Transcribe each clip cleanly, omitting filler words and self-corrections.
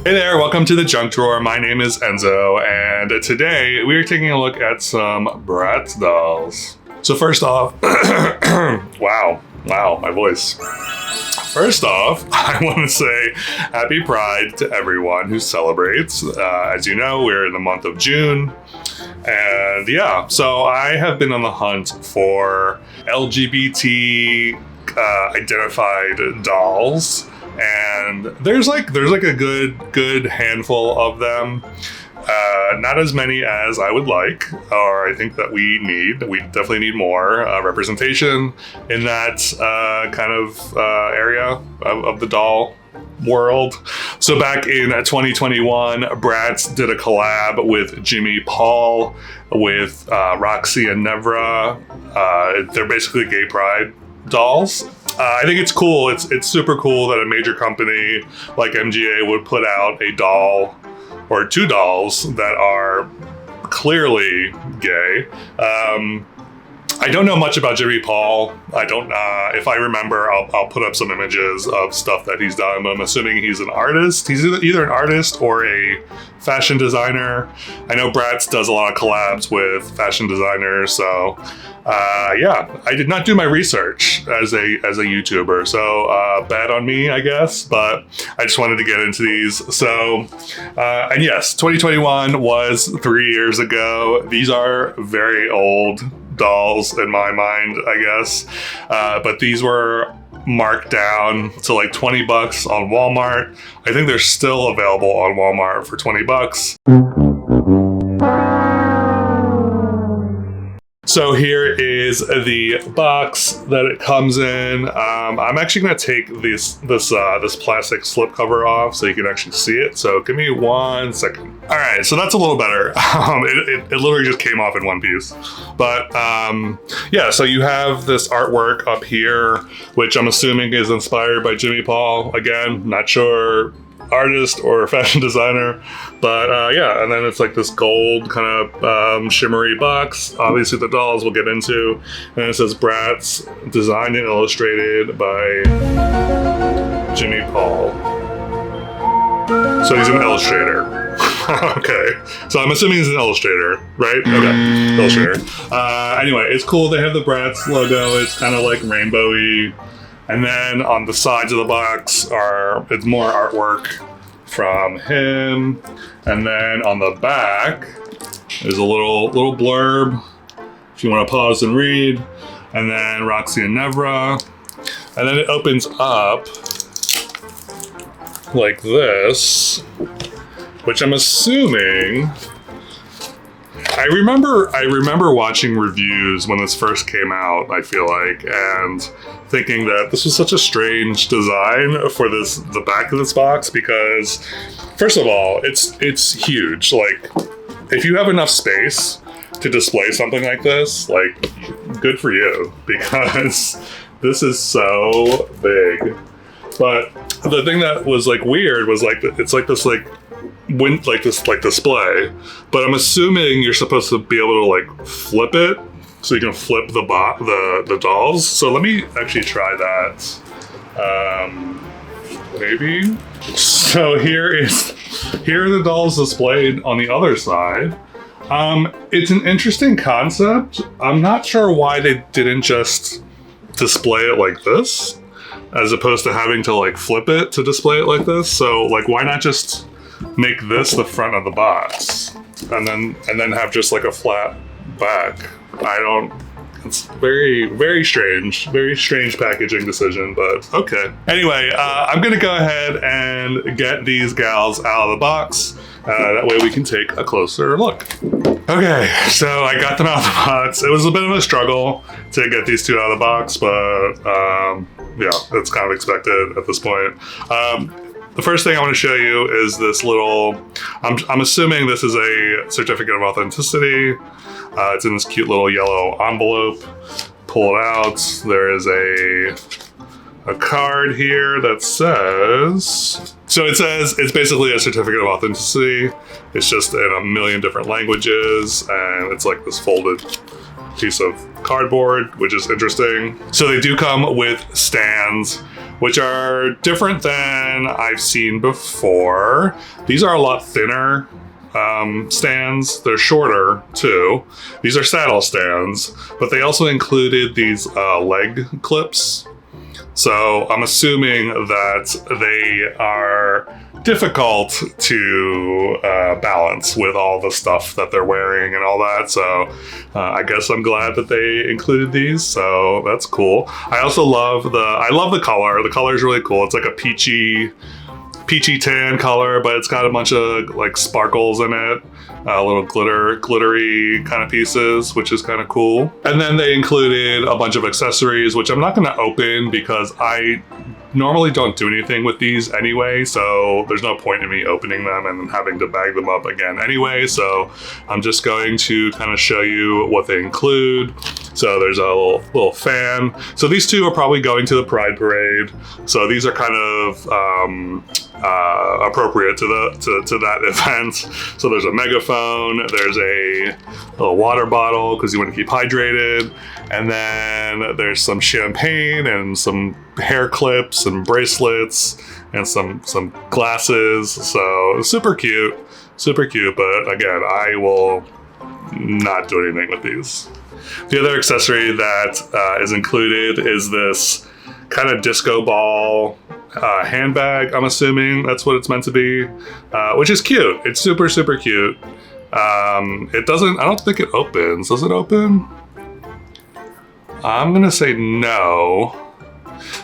Hey there, welcome to the Junk Drawer. My name is Enzo, and today we are taking a look at some Bratz dolls. So first off, wow, my voice. First off, I want to say happy Pride to everyone who celebrates. As you know, we're in the month of June. And yeah, so I have been on the hunt for LGBT identified dolls. And there's like a good handful of them. Not as many as I would like, or I think that we need. We definitely need more representation in that kind of area of the doll world. So back in 2021, Bratz did a collab with JimmyPaul with Roxxi and Nevra. They're basically gay pride dolls. I think it's cool. It's super cool that a major company like MGA would put out a doll or two dolls that are clearly gay. I don't know much about JimmyPaul. I don't. If I remember, I'll put up some images of stuff that he's done. But I'm assuming he's an artist. He's either an artist or a fashion designer. I know Bratz does a lot of collabs with fashion designers. So yeah, I did not do my research as a YouTuber. So bad on me, I guess. But I just wanted to get into these. So and yes, 2021 was 3 years ago. These are very old dolls in my mind, I guess. But these were marked down to like $20 on Walmart. I think they're still available on Walmart for $20. So here is the box that it comes in. I'm actually going to take this plastic slip cover off so you can actually see it. So give me 1 second. All right, so that's a little better. It literally just came off in one piece. But yeah, so you have this artwork up here, which I'm assuming is inspired by JimmyPaul. Again, not sure artist or fashion designer, but yeah, and then it's like this gold kind of shimmery box. Obviously the dolls we'll get into, and it says Bratz, designed and illustrated by JimmyPaul. So he's an illustrator. Okay, so I'm assuming he's an illustrator, right? Okay, illustrator. Anyway, it's cool. They have the Bratz logo. It's kind of like rainbowy. And then on the sides of the box it's more artwork from him. And then on the back is a little blurb if you want to pause and read. And then Roxxi and Nevra. And then it opens up like this, which I'm assuming. I remember watching reviews when this first came out, I feel like, and thinking that this was such a strange design for the back of this box, because first of all, it's huge. Like, if you have enough space to display something like this, like, good for you, because this is so big. But the thing that was like weird was like it's like this display, but I'm assuming you're supposed to be able to like flip it, so you can flip the dolls. So let me actually try that. Maybe. So here are the dolls displayed on the other side. It's an interesting concept. I'm not sure why they didn't just display it like this, as opposed to having to like flip it to display it like this. So like, why not just make this the front of the box and then have just like a flat back? It's very strange packaging decision, but okay. Anyway, I'm gonna go ahead and get these gals out of the box. That way we can take a closer look. Okay, so I got them out of the box. It was a bit of a struggle to get these two out of the box, but yeah, it's kind of expected at this point. The first thing I want to show you is this little, I'm assuming this is a certificate of authenticity. It's in this cute little yellow envelope. Pull it out. There is a card here that says, so it says it's basically a certificate of authenticity. It's just in a million different languages, and it's like this folded piece of cardboard, which is interesting. So they do come with stands which are different than I've seen before. These are a lot thinner stands. They're shorter too. These are saddle stands, but they also included these leg clips. So I'm assuming that they are difficult to balance with all the stuff that they're wearing and all that. So I guess I'm glad that they included these. So that's cool. I also love the color. The color is really cool. It's like a peachy tan color, but it's got a bunch of like sparkles in it, little glittery kind of pieces, which is kind of cool. And then they included a bunch of accessories, which I'm not going to open because I normally don't do anything with these anyway, so there's no point in me opening them and having to bag them up again anyway. So I'm just going to kind of show you what they include. So there's a little fan. So these two are probably going to the Pride Parade. So these are kind of appropriate to that event. So there's a megaphone, there's a little water bottle because you want to keep hydrated, and then there's some champagne and some hair clips and bracelets and some glasses. So super cute. But again, I will not do anything with these. The other accessory that is included is this kind of disco ball handbag. I'm assuming that's what it's meant to be, which is cute. It's super cute. It doesn't, I don't think it opens. Does it open? I'm gonna say no.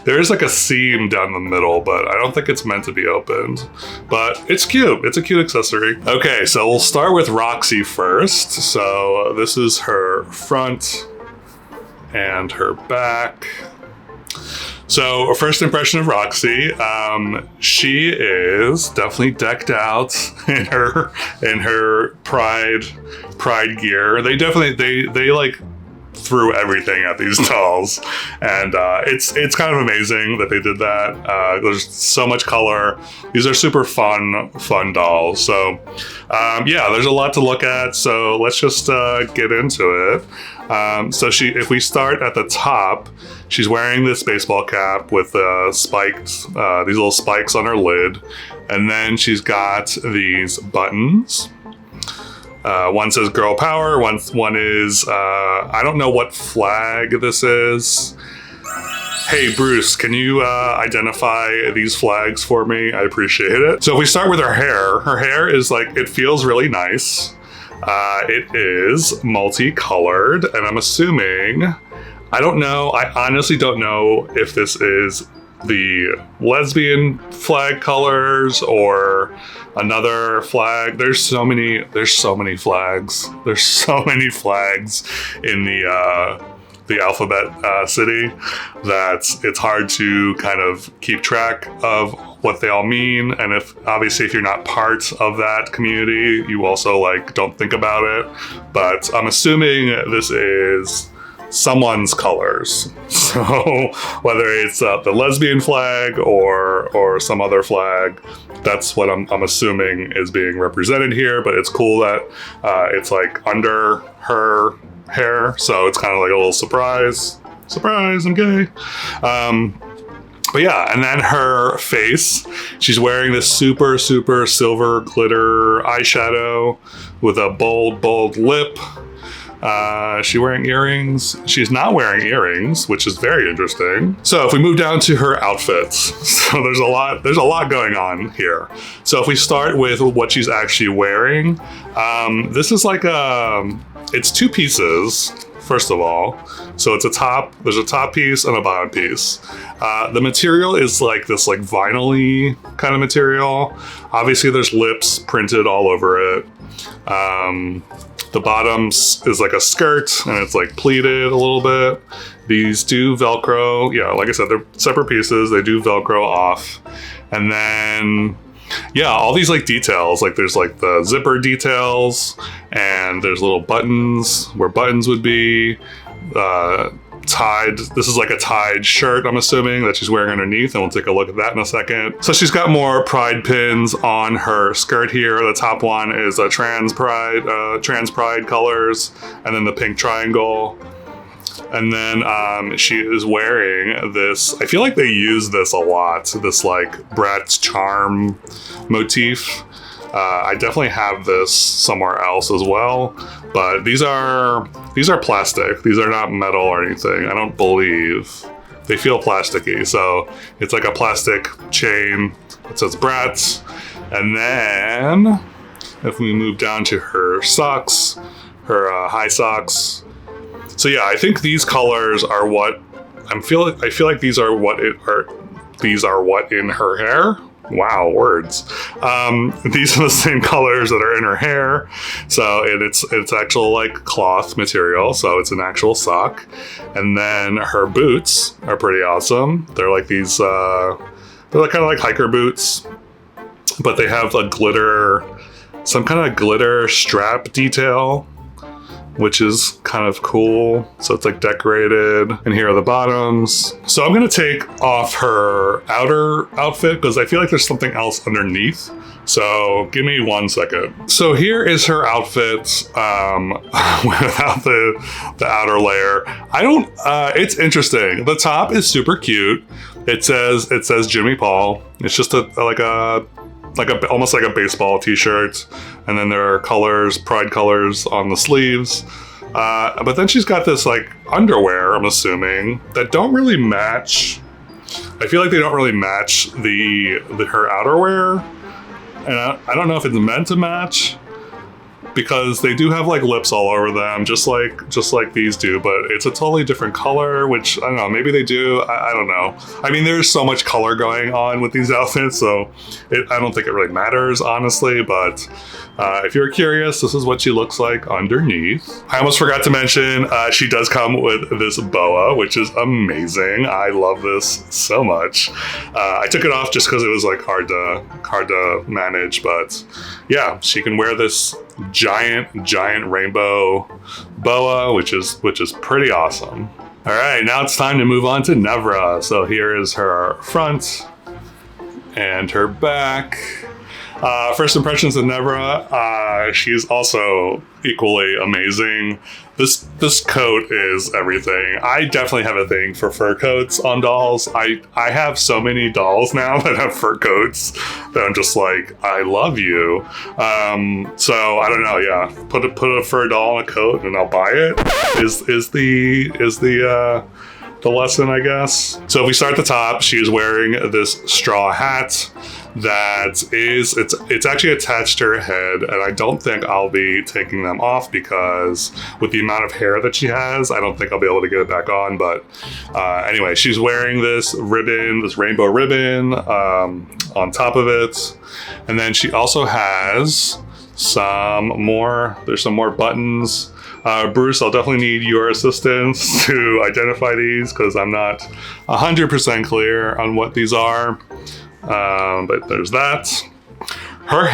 There is like a seam down the middle, but I don't think it's meant to be opened. But it's cute. It's a cute accessory. Okay, so we'll start with Roxxi first. So this is her front and her back. So first impression of Roxxi, she is definitely decked out in her pride gear. They like threw everything at these dolls, and it's kind of amazing that they did that. There's so much color. These are super fun dolls. So yeah, there's a lot to look at. So let's just get into it. So if we start at the top, she's wearing this baseball cap with these little spikes on her lid, and then she's got these buttons. One says girl power, one is, I don't know what flag this is. Hey Bruce, can you identify these flags for me? I appreciate it. So if we start with her hair is like, it feels really nice. It is multicolored, and I'm assuming, I don't know, I honestly don't know if this is the lesbian flag colors or another flag. There's so many flags. There's so many flags in the alphabet city that it's hard to kind of keep track of what they all mean. And if you're not part of that community, you also like don't think about it. But I'm assuming this is someone's colors. So whether it's the lesbian flag or some other flag, that's what I'm assuming is being represented here. But it's cool that it's like under her hair, so it's kind of like a little surprise, I'm gay. But yeah, and then her face, she's wearing this super silver glitter eyeshadow with a bold lip. She wearing earrings? She's not wearing earrings, which is very interesting. So if we move down to her outfits, so there's a lot going on here. So if we start with what she's actually wearing, this is like it's two pieces, first of all. So there's a top piece and a bottom piece. The material is like this like vinyl-y kind of material. Obviously there's lips printed all over it. The bottom is like a skirt, and it's like pleated a little bit. These do Velcro. Yeah, like I said, they're separate pieces. They do Velcro off. And then, yeah, all these like details, like there's like the zipper details, and there's little buttons where buttons would be. Tied. This is like a tied shirt, I'm assuming, that she's wearing underneath, and we'll take a look at that in a second. So she's got more pride pins on her skirt here. The top one is a trans pride colors, and then the pink triangle. And then she is wearing this, I feel like they use this a lot, this like Bratz charm motif. I definitely have this somewhere else as well, but these are plastic. These are not metal or anything. I don't believe. They feel plasticky, so it's like a plastic chain that says Bratz. And then if we move down to her socks, her high socks. So yeah, I think these colors are what I feel like these are what in her hair. Wow, words. These are the same colors that are in her hair. So it's actual like cloth material. So it's an actual sock. And then her boots are pretty awesome. They're like these, they're kind of like hiker boots, but they have a glitter, some kind of glitter strap detail, which is kind of cool. So it's like decorated, and here are the bottoms. So I'm gonna take off her outer outfit because I feel like there's something else underneath. So give me 1 second. So here is her outfit without the outer layer. It's interesting. The top is super cute. It says JimmyPaul. It's just almost like a baseball t-shirt, and then there are colors, pride colors on the sleeves, but then she's got this like underwear, I'm assuming, that don't really match. I feel like they don't really match her outerwear, and I don't know if it's meant to match, because they do have like lips all over them, just like these do, but it's a totally different color, which I don't know, maybe they do, I don't know. I mean, there's so much color going on with these outfits, so I don't think it really matters, honestly, but if you're curious, this is what she looks like underneath. I almost forgot to mention, she does come with this boa, which is amazing. I love this so much. I took it off just because it was like hard to manage, but yeah, she can wear this giant rainbow boa, which is pretty awesome. All right, now it's time to move on to Nevra. So here is her front and her back. First impressions of Nevra, she's also equally amazing. This coat is everything. I definitely have a thing for fur coats on dolls. I have so many dolls now that have fur coats that I'm just like, I love you. So I don't know. Yeah, put a fur doll on a coat and I'll buy it. Is the lesson, I guess. So if we start at the top, she is wearing this straw hat that it's actually attached to her head, and I don't think I'll be taking them off because with the amount of hair that she has, I don't think I'll be able to get it back on. But anyway, she's wearing this rainbow ribbon on top of it, and then she also has there's some more buttons. Bruce, I'll definitely need your assistance to identify these because I'm not 100% clear on what these are. But there's that. Her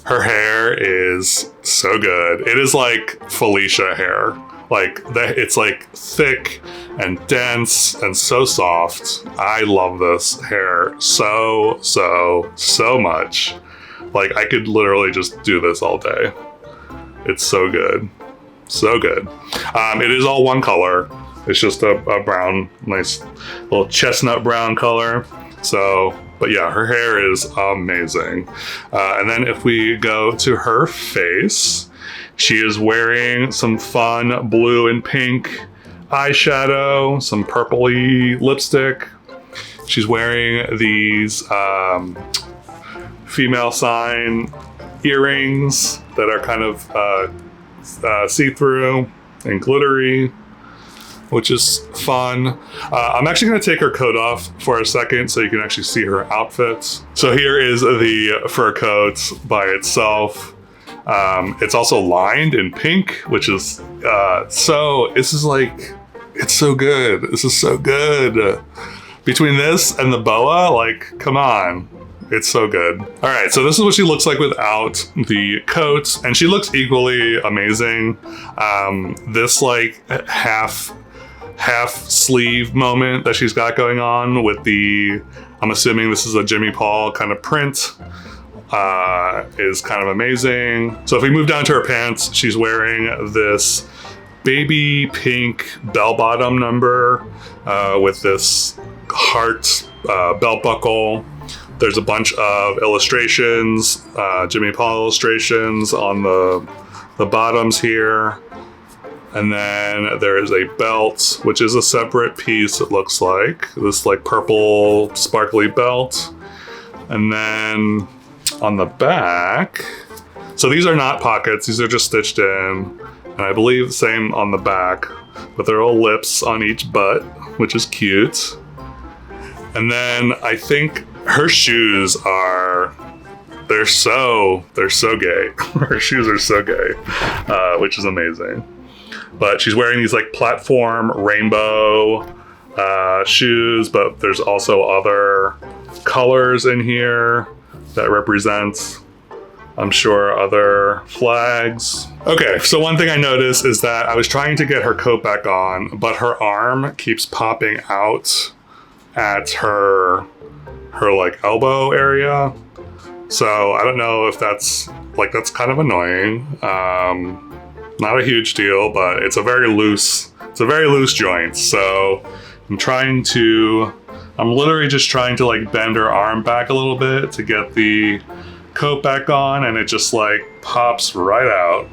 hair is so good. It is like Felicia hair. Like it's like thick and dense and so soft. I love this hair so much. Like I could literally just do this all day. It's so good. So good. It is all one color. It's just a brown, nice little chestnut brown color. So, but yeah, her hair is amazing. And then if we go to her face, she is wearing some fun blue and pink eyeshadow, some purpley lipstick. She's wearing these female sign earrings that are kind of see-through and glittery, which is fun. I'm actually gonna take her coat off for a second so you can actually see her outfits. So here is the fur coat by itself. It's also lined in pink, which is, this is like, it's so good. This is so good. Between this and the boa, like, come on. It's so good. All right, so this is what she looks like without the coat, and she looks equally amazing. This like half sleeve moment that she's got going on with I'm assuming this is a JimmyPaul kind of print, is kind of amazing. So if we move down to her pants, she's wearing this baby pink bell-bottom number with this heart belt buckle. There's a bunch of illustrations, JimmyPaul illustrations on the bottoms here. And then there is a belt, which is a separate piece, it looks like. This like purple sparkly belt. And then on the back, so these are not pockets, these are just stitched in. And I believe the same on the back, but they're all lips on each butt, which is cute. And then I think her shoes are, they're so gay. Her shoes are so gay, which is amazing. But she's wearing these like platform rainbow shoes, but there's also other colors in here that represent, I'm sure, other flags. Okay, so one thing I noticed is that I was trying to get her coat back on, but her arm keeps popping out at her like elbow area. So I don't know if that's kind of annoying. Not a huge deal, but it's a very loose joint. So I'm literally just trying to like bend her arm back a little bit to get the coat back on, and it just like pops right out.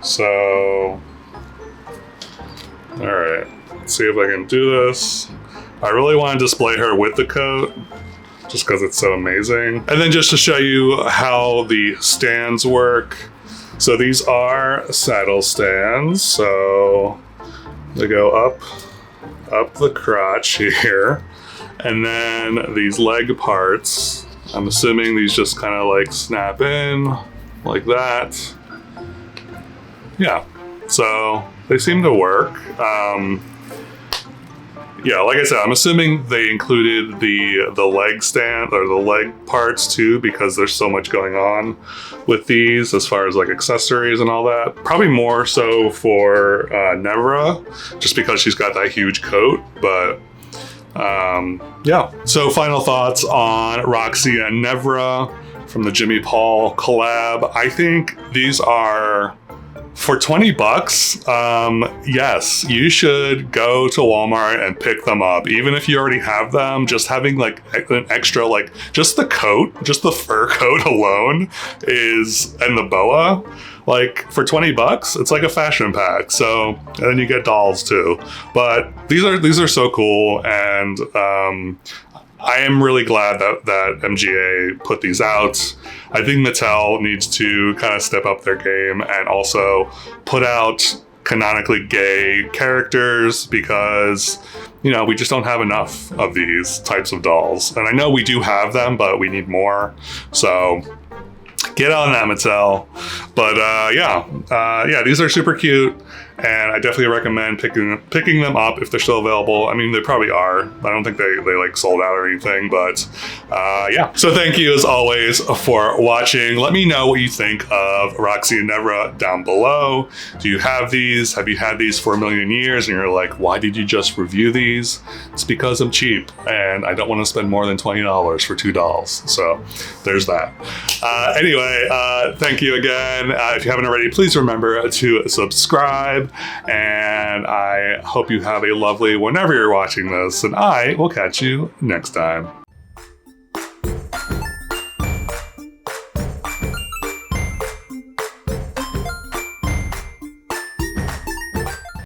So, all right, let's see if I can do this. I really want to display her with the coat just because it's so amazing. And then just to show you how the stands work. So these are saddle stands. So they go up the crotch here. And then these leg parts, I'm assuming these just kind of like snap in like that. Yeah, so they seem to work. Yeah, like I said, I'm assuming they included the leg stand or the leg parts too, because there's so much going on with these as far as like accessories and all that. Probably more so for Nevra, just because she's got that huge coat, but yeah. So final thoughts on Roxxi and Nevra from the JimmyPaul collab. I think these are, for 20 bucks, yes, you should go to Walmart and pick them up. Even if you already have them, just having like an extra, like just the coat, just the fur coat alone and the boa, like for 20 bucks, it's like a fashion pack. So, and then you get dolls too. But these are so cool, and I am really glad that MGA put these out. I think Mattel needs to kind of step up their game and also put out canonically gay characters, because, you know, we just don't have enough of these types of dolls. And I know we do have them, but we need more. So get on that, Mattel. But yeah, these are super cute. And I definitely recommend picking them up if they're still available. I mean, they probably are. I don't think they like sold out or anything, but yeah. So thank you as always for watching. Let me know what you think of Roxxi and Nevra down below. Do you have these? Have you had these for a million years and you're like, why did you just review these? It's because I'm cheap and I don't want to spend more than $20 for 2 dolls. So there's that. Anyway, thank you again. If you haven't already, please remember to subscribe. And I hope you have a lovely whenever you're watching this, and I will catch you next time.